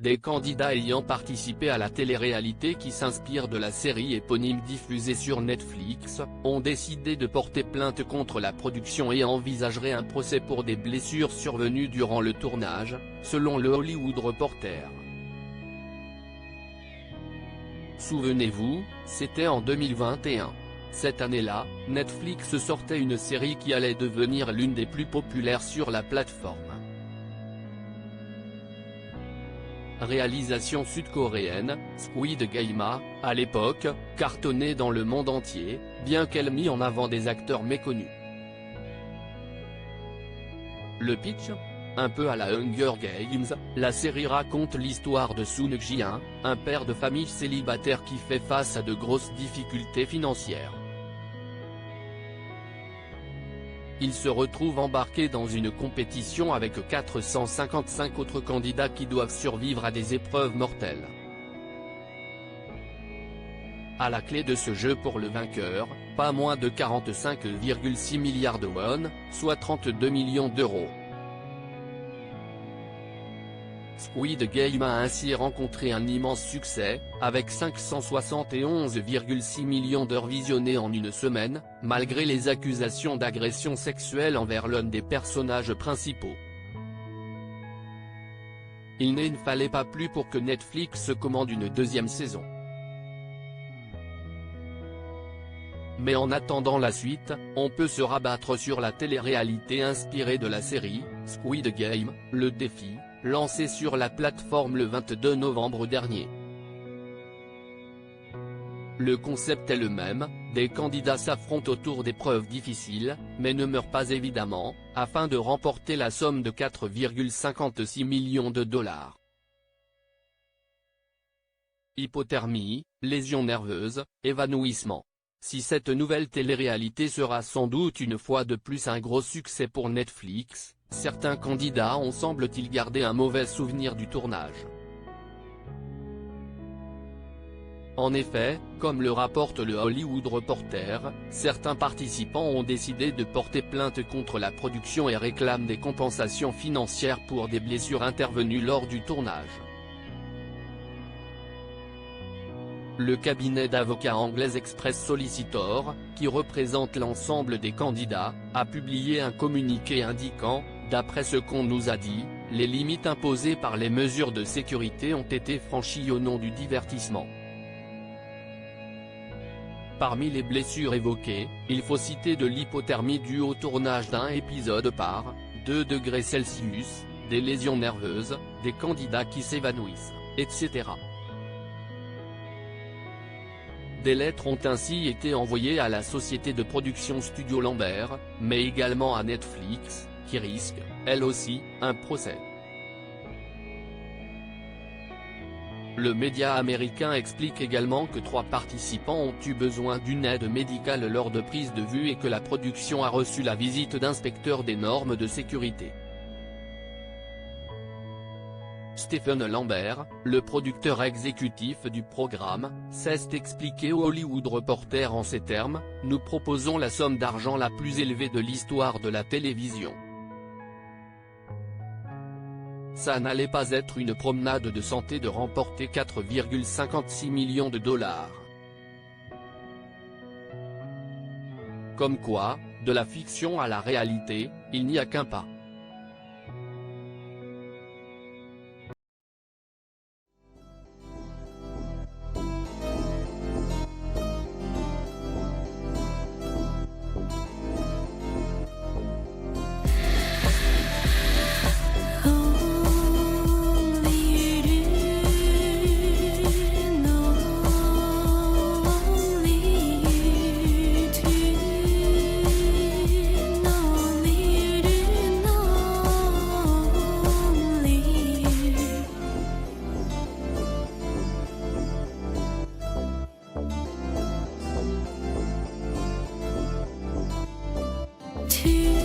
des candidats ayant participé à la télé-réalité qui s'inspire de la série éponyme diffusée sur Netflix, ont décidé de porter plainte contre la production et envisageraient un procès pour des blessures survenues durant le tournage, selon le Hollywood Reporter. Souvenez-vous, c'était en 2021. Cette année-là, Netflix sortait une série qui allait devenir l'une des plus populaires sur la plateforme. Réalisation sud-coréenne, Squid Game a, à l'époque, cartonné dans le monde entier, bien qu'elle mit en avant des acteurs méconnus. Le pitch ? Un peu à la Hunger Games, la série raconte l'histoire de Soon Ji-in, un père de famille célibataire qui fait face à de grosses difficultés financières. Il se retrouve embarqué dans une compétition avec 455 autres candidats qui doivent survivre à des épreuves mortelles. À la clé de ce jeu pour le vainqueur, pas moins de 45,6 milliards de won, soit 32 millions d'euros. Squid Game a ainsi rencontré un immense succès, avec 571,6 millions d'heures visionnées en une semaine, malgré les accusations d'agression sexuelle envers l'un des personnages principaux. Il ne fallait pas plus pour que Netflix commande une deuxième saison. Mais en attendant la suite, on peut se rabattre sur la télé-réalité inspirée de la série, Squid Game, le défi, lancé sur la plateforme le 22 novembre dernier. Le concept est le même, des candidats s'affrontent autour d'épreuves difficiles, mais ne meurent pas évidemment, afin de remporter la somme de 4,56 millions de dollars. Hypothermie, lésions nerveuses, évanouissement. Si cette nouvelle télé-réalité sera sans doute une fois de plus un gros succès pour Netflix, certains candidats ont semble-t-il gardé un mauvais souvenir du tournage. En effet, comme le rapporte le Hollywood Reporter, certains participants ont décidé de porter plainte contre la production et réclament des compensations financières pour des blessures intervenues lors du tournage. Le cabinet d'avocats anglais Express Solicitor, qui représente l'ensemble des candidats, a publié un communiqué indiquant, d'après ce qu'on nous a dit, les limites imposées par les mesures de sécurité ont été franchies au nom du divertissement. Parmi les blessures évoquées, il faut citer de l'hypothermie due au tournage d'un épisode par 2 degrés Celsius, des lésions nerveuses, des candidats qui s'évanouissent, etc. Des lettres ont ainsi été envoyées à la société de production Studio Lambert, mais également à Netflix, qui risque, elle aussi, un procès. Le média américain explique également que 3 participants ont eu besoin d'une aide médicale lors de prise de vue et que la production a reçu la visite d'inspecteurs des normes de sécurité. Stephen Lambert, le producteur exécutif du programme, s'est expliqué au Hollywood Reporter en ces termes, « Nous proposons la somme d'argent la plus élevée de l'histoire de la télévision. Ça n'allait pas être une promenade de santé de remporter 4,56 millions de dollars. Comme quoi, de la fiction à la réalité, il n'y a qu'un pas. » to